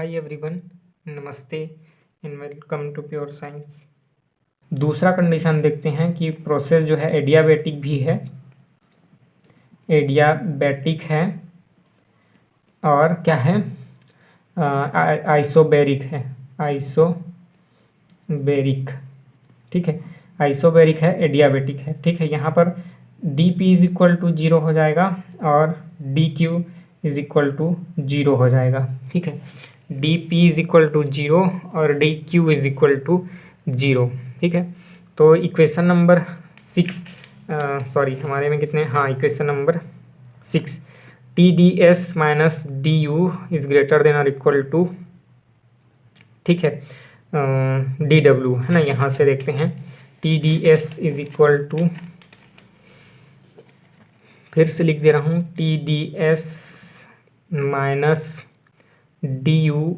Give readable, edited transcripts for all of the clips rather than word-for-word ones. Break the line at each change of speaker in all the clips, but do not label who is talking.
हाय everyone, नमस्ते and welcome to pure science. दूसरा condition देखते हैं कि प्रोसेस जो है एडियाबैटिक भी है, एडियाबैटिक है और क्या है, आइसोबैरिक है, आइसोबैरिक। ठीक है, आइसोबैरिक है, एडियाबैटिक है। ठीक है, यहाँ पर D P is equal to zero हो जाएगा और D Q is equal to zero हो जाएगा। ठीक है, D P is equal to zero और D Q is equal to zero. ठीक है, तो इक्वेशन नंबर 6, सॉरी हमारे में कितने, हाँ equation number 6, T D S minus D U is greater than और इक्वल टू, ठीक है, डी डब्ल्यू है ना। यहाँ से देखते हैं T D S is equal to, फिर से लिख दे रहा हूँ, T D S minus D U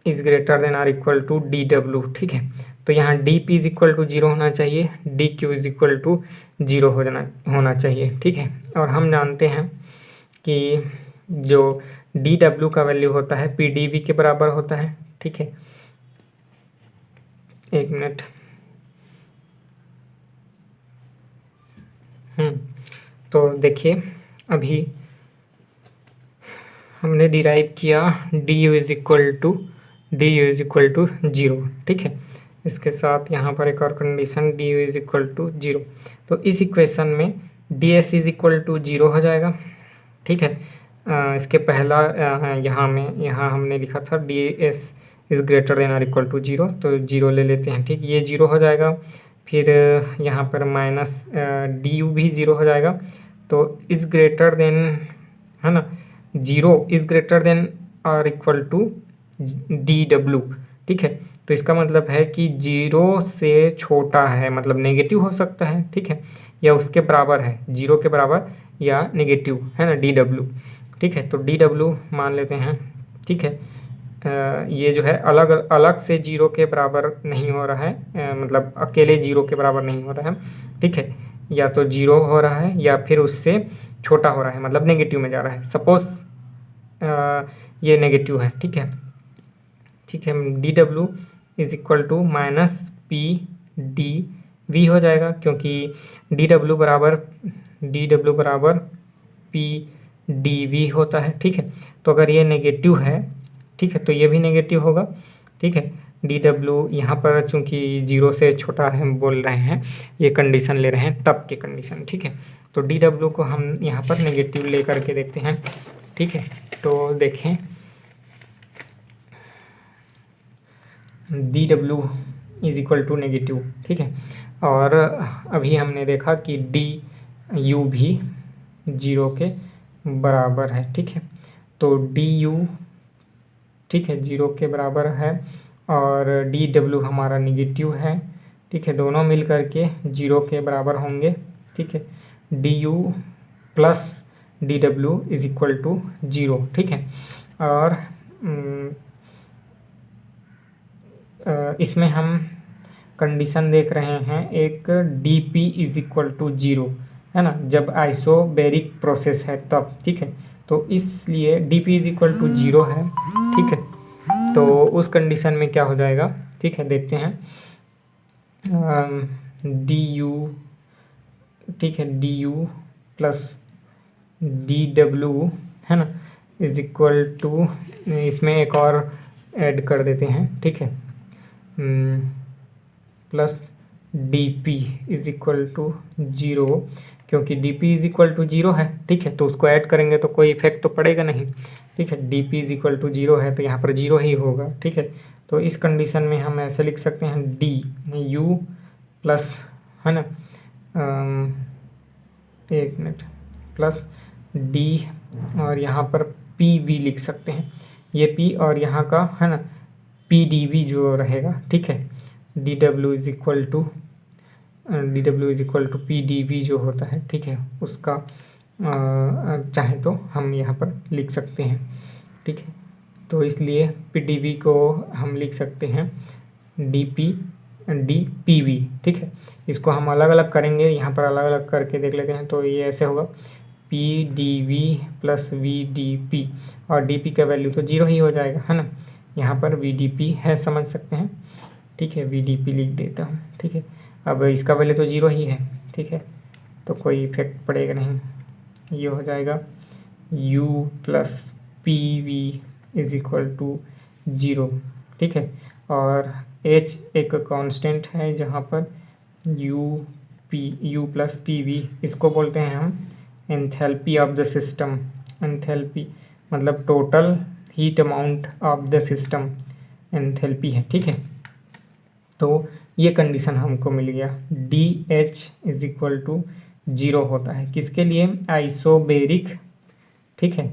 is greater than or equal to D W. ठीक है, तो यहाँ D P is equal to zero होना चाहिए, D Q is equal to zero होना चाहिए। ठीक है, और हम जानते हैं कि जो डी डब्ल्यू का वैल्यू होता है पी डी वी के बराबर होता है। ठीक है, एक मिनट, तो देखिए अभी हमने डिराइव किया D U is equal to zero. ठीक है, इसके साथ यहाँ पर एक और condition D U is equal to zero, तो इस इक्वेशन में D S is equal to zero हो जाएगा। ठीक है, इसके पहला यहाँ हमने लिखा था D S is greater than और इक्वल टू जीरो, तो जीरो ले लेते हैं। ठीक, ये जीरो हो जाएगा, फिर यहाँ पर माइनस डी यू भी ज़ीरो हो जाएगा, तो इज़ ग्रेटर देन, है ना, जीरो इज़ ग्रेटर देन और इक्वल टू डी डब्ल्यू। ठीक है, तो इसका मतलब है कि जीरो से छोटा है, मतलब नेगेटिव हो सकता है, ठीक है, या उसके बराबर है, जीरो के बराबर या नेगेटिव, है ना, डी डब्ल्यू। ठीक है, तो डी डब्ल्यू मान लेते हैं। ठीक है, ये जो है अलग अलग से जीरो के बराबर नहीं हो रहा है, मतलब अकेले जीरो के बराबर नहीं हो रहा है। ठीक है, या तो जीरो हो रहा है या फिर उससे छोटा हो रहा है, मतलब नेगेटिव में जा रहा है। सपोज ये नेगेटिव है। ठीक है, ठीक है, D W is equal to minus P D V हो जाएगा, क्योंकि डी डब्ल्यू बराबर पी डी वी होता है। ठीक है, तो अगर ये नेगेटिव है, ठीक है, तो ये भी नेगेटिव होगा। ठीक है, डी डब्ल्यू यहाँ पर चूंकि जीरो से छोटा है हम बोल रहे हैं, ये कंडीशन ले रहे हैं तब के कंडीशन। ठीक है, तो डी डब्ल्यू को हम यहाँ पर नेगेटिव ले करके देखते हैं। ठीक है, तो देखें D W is equal to negative. ठीक है, और अभी हमने देखा कि डी यू भी जीरो के बराबर है। ठीक है, तो डी यू, ठीक है, जीरो के बराबर है और डी डब्ल्यू हमारा निगेटिव है। ठीक है, दोनों मिल करके जीरो के बराबर होंगे। ठीक है, D U plus D W is equal to zero. ठीक है, और इसमें हम कंडीशन देख रहे हैं एक D P is equal to zero, है ना, जब आइसोबैरिक प्रोसेस है तब। ठीक है, तो इसलिए D P is equal to zero है। ठीक है, तो उस कंडीशन में क्या हो जाएगा, ठीक है, देखते हैं, डी यू, ठीक है, D U plus D W, है ना, इज इक्वल टू, इसमें एक और ऐड कर देते हैं। ठीक है, plus D P is equal to zero, क्योंकि D P is equal to zero है। ठीक है, तो उसको ऐड करेंगे तो कोई इफेक्ट तो पड़ेगा नहीं। ठीक है, D P is equal to zero है तो यहाँ पर जीरो ही होगा। ठीक है, तो इस कंडीशन में हम ऐसे लिख सकते हैं डी यू प्लस, है ना, एक मिनट, प्लस डी और यहाँ पर पी वी लिख सकते हैं, ये पी और यहाँ का, है ना, पी डी वी जो रहेगा। ठीक है, D W is equal to P D V जो होता है। ठीक है, उसका चाहे तो हम यहाँ पर लिख सकते हैं। ठीक है, तो इसलिए पी डी वी को हम लिख सकते हैं डी पी वी। ठीक है, इसको हम अलग अलग करेंगे, यहाँ पर अलग अलग करके देख लेते हैं। तो ये ऐसे होगा P D V plus V D P, और डी पी का वैल्यू तो 0 ही हो जाएगा, है ना। यहाँ पर वी डी पी है, समझ सकते हैं, ठीक है। वी डी पी लिख देता हूँ, ठीक है। अब इसका वैल्यू तो 0 ही है, ठीक है, तो कोई इफेक्ट पड़ेगा नहीं। ये हो जाएगा u plus P V is equal to 0, ठीक है। और h एक कांस्टेंट है जहाँ पर u प्लस पी वी, इसको बोलते हैं हम enthalpy of the system. Enthalpy मतलब total heat amount of the system, enthalpy है, ठीक है। तो ये कंडीशन हमको मिल गया, D H is equal to 0 होता है किसके लिए, आइसोबेरिक, ठीक है,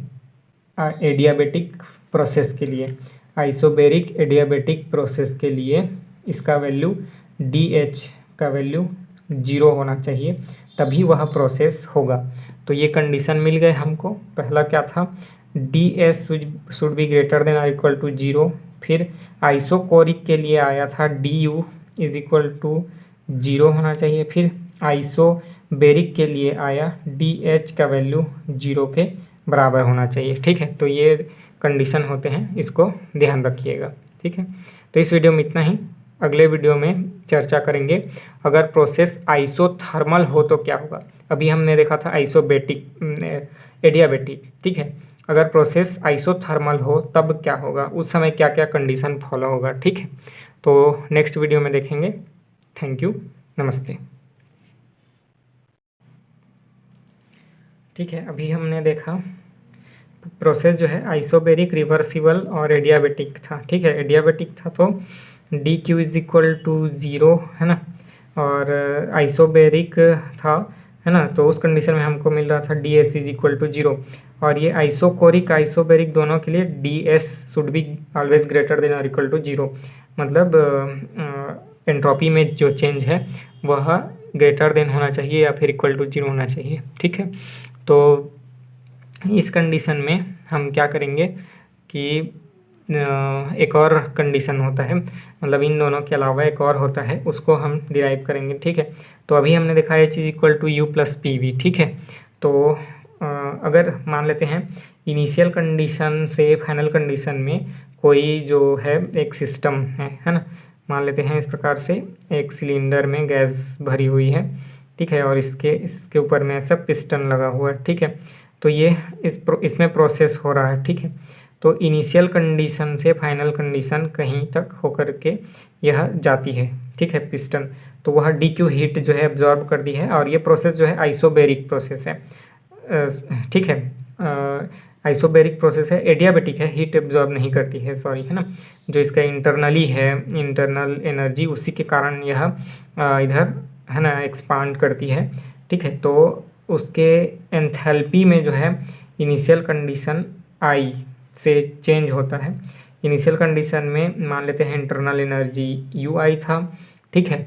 एडियाबेटिक प्रोसेस के लिए। आइसोबेरिक एडियाबेटिक प्रोसेस के लिए इसका वैल्यू डी एच का वैल्यू 0 होना चाहिए, तभी वह प्रोसेस होगा। तो ये कंडीशन मिल गए हमको। पहला क्या था, D S should be greater than और इक्वल टू 0। फिर आइसोकोरिक के लिए आया था D U is equal to 0 होना चाहिए। फिर आइसोबेरिक के लिए आया डी एच का वैल्यू 0 के बराबर होना चाहिए, ठीक है। तो ये कंडीशन होते हैं, इसको ध्यान रखिएगा, ठीक है। तो इस वीडियो में इतना ही। अगले वीडियो में चर्चा करेंगे अगर प्रोसेस आइसोथर्मल हो तो क्या होगा। अभी हमने देखा था आइसोबेटिक एडियाबेटिक, ठीक है। अगर प्रोसेस आइसोथर्मल हो तब क्या होगा, उस समय क्या क्या कंडीशन फॉलो होगा, ठीक है। तो नेक्स्ट वीडियो में देखेंगे। थैंक यू, नमस्ते। ठीक है, अभी हमने देखा प्रोसेस जो है आइसोबेरिक, रिवर्सिबल और एडियाबेटिक था, ठीक है। एडियाबेटिक था तो D Q is equal to 0, है ना, और आइसोबेरिक था, है ना, तो उस कंडीशन में हमको मिल रहा था D S is equal to 0। और ये आइसोकोरिक आइसोबेरिक दोनों के लिए D S should be always greater than और इक्वल टू 0, मतलब एंट्रोपी में जो चेंज है वह ग्रेटर देन होना चाहिए या फिर इक्वल टू 0 होना चाहिए, ठीक है। तो इस कंडीशन में हम क्या करेंगे कि एक और कंडीशन होता है, मतलब इन दोनों के अलावा एक और होता है, उसको हम डिराइव करेंगे, ठीक है। तो अभी हमने देखा H is equal to U plus P V, ठीक है। तो अगर मान लेते हैं इनिशियल कंडीशन से फाइनल कंडीशन में कोई जो है एक सिस्टम है ना, मान लेते हैं इस प्रकार से एक सिलेंडर में गैस भरी हुई है, ठीक है, और इसके ऊपर में ऐसा पिस्टन लगा हुआ है, ठीक है। तो ये इसमें प्रोसेस हो रहा है, ठीक है। तो इनिशियल कंडीशन से फाइनल कंडीशन कहीं तक होकर के यह जाती है, ठीक है, पिस्टन। तो वह डी क्यू हीट जो है एब्जॉर्ब कर दी है, और ये प्रोसेस जो है आइसोबेरिक प्रोसेस है, ठीक है। आइसोबेरिक प्रोसेस है, एडियाबेटिक है, हीट एब्जॉर्ब नहीं करती है, सॉरी, है ना। जो इसका इंटरनली है, इंटरनल एनर्जी, उसी के कारण यह इधर, है ना, एक्सपांड करती है, ठीक है। तो उसके एंथैल्पी में जो है इनिशियल कंडीशन आई से चेंज होता है। इनिशियल कंडीशन में मान लेते हैं इंटरनल एनर्जी यू आई था, ठीक है,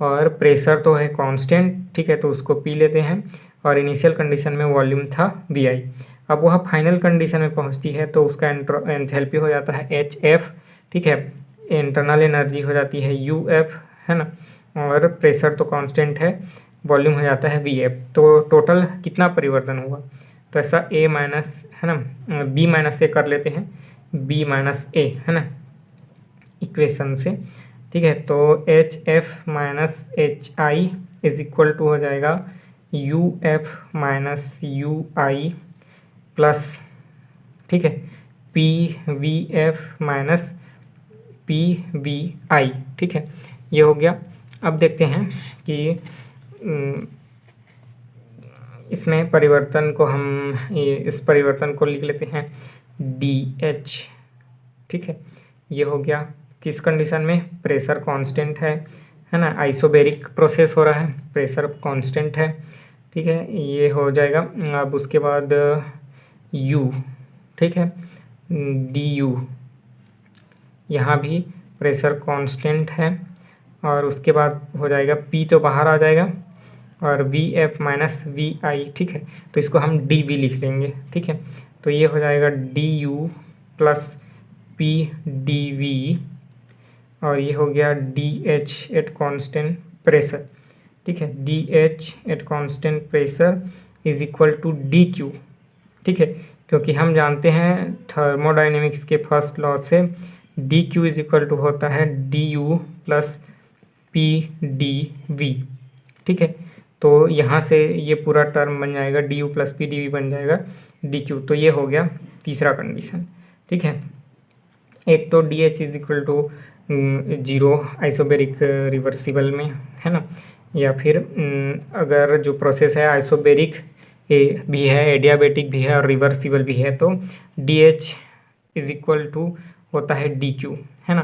और प्रेशर तो है कांस्टेंट, ठीक है, तो उसको पी लेते हैं, और इनिशियल कंडीशन में वॉल्यूम था वी आई। अब वह फाइनल कंडीशन में पहुंचती है तो उसका एंथैल्पी हो जाता है एच एफ, ठीक है, इंटरनल एनर्जी हो जाती है यू एफ, है ना, और प्रेशर तो कांस्टेंट है, वॉल्यूम हो जाता है वी एफ। तो टोटल कितना परिवर्तन हुआ, तो ऐसा ए माइनस, है ना, बी माइनस ए कर लेते हैं, बी माइनस ए, है ना, इक्वेशन से, ठीक है। तो H F minus H I is equal to हो जाएगा U F minus U I plus, ठीक है, P V F minus P V I, ठीक है, ये हो गया। अब देखते हैं कि इसमें परिवर्तन को हम इस परिवर्तन को लिख लेते हैं डी एच, ठीक है। ये हो गया किस कंडीशन में, प्रेशर कांस्टेंट है ना, आइसोबेरिक प्रोसेस हो रहा है, प्रेशर कांस्टेंट है, ठीक है, ये हो जाएगा। अब उसके बाद यू, ठीक है, डी यू, यहाँ भी प्रेशर कांस्टेंट है, और उसके बाद हो जाएगा पी तो बाहर आ जाएगा, और we F minus we I, ठीक है। तो इसको हम डी वी लिख लेंगे, ठीक है। तो ये हो जाएगा D U plus P D V, और ये हो गया D H at constant pressure, ठीक है, D H at constant pressure is equal to D Q. ठीक है, क्योंकि हम जानते हैं थर्मोडाइनमिक्स के फर्स्ट लॉ से D Q is equal to होता है D U plus P D V. ठीक है, तो यहाँ से ये पूरा टर्म बन जाएगा D U plus P D V बन जाएगा डी क्यू। तो ये हो गया तीसरा कंडीशन। ठीक है, एक तो D H is equal to 0 isobaric reversible में, है ना, या फिर अगर जो प्रोसेस है आइसोबेरिक भी है, एडियाबेटिक भी है और रिवर्सिबल भी है, तो D H is equal to होता है डी क्यू, है ना।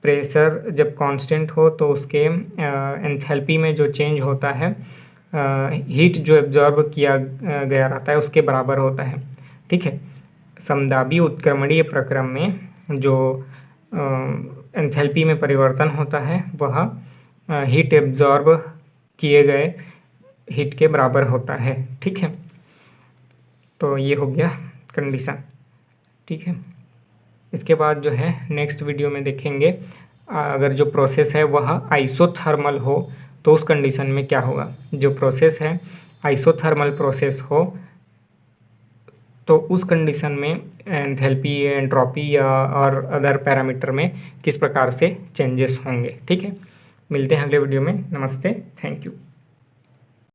प्रेशर जब कांस्टेंट हो तो उसके एंथैल्पी में जो चेंज होता है हीट जो एब्जॉर्ब किया गया रहता है उसके बराबर होता है। ठीक है, समदाबी उत्क्रमणीय प्रक्रम में जो एंथैल्पी में परिवर्तन होता है वह हीट एब्जॉर्ब किए गए हीट के बराबर होता है। ठीक है, तो ये हो गया कंडीशन। ठीक है, इसके बाद जो है नेक्स्ट वीडियो में देखेंगे अगर जो प्रोसेस है वह आइसोथर्मल हो तो उस कंडीशन में क्या होगा। जो प्रोसेस है आइसोथर्मल प्रोसेस हो तो उस कंडीशन में एंथैल्पी, एंट्रोपी या और अदर पैरामीटर में किस प्रकार से चेंजेस होंगे। ठीक है, मिलते हैं अगले वीडियो में। नमस्ते, थैंक यू।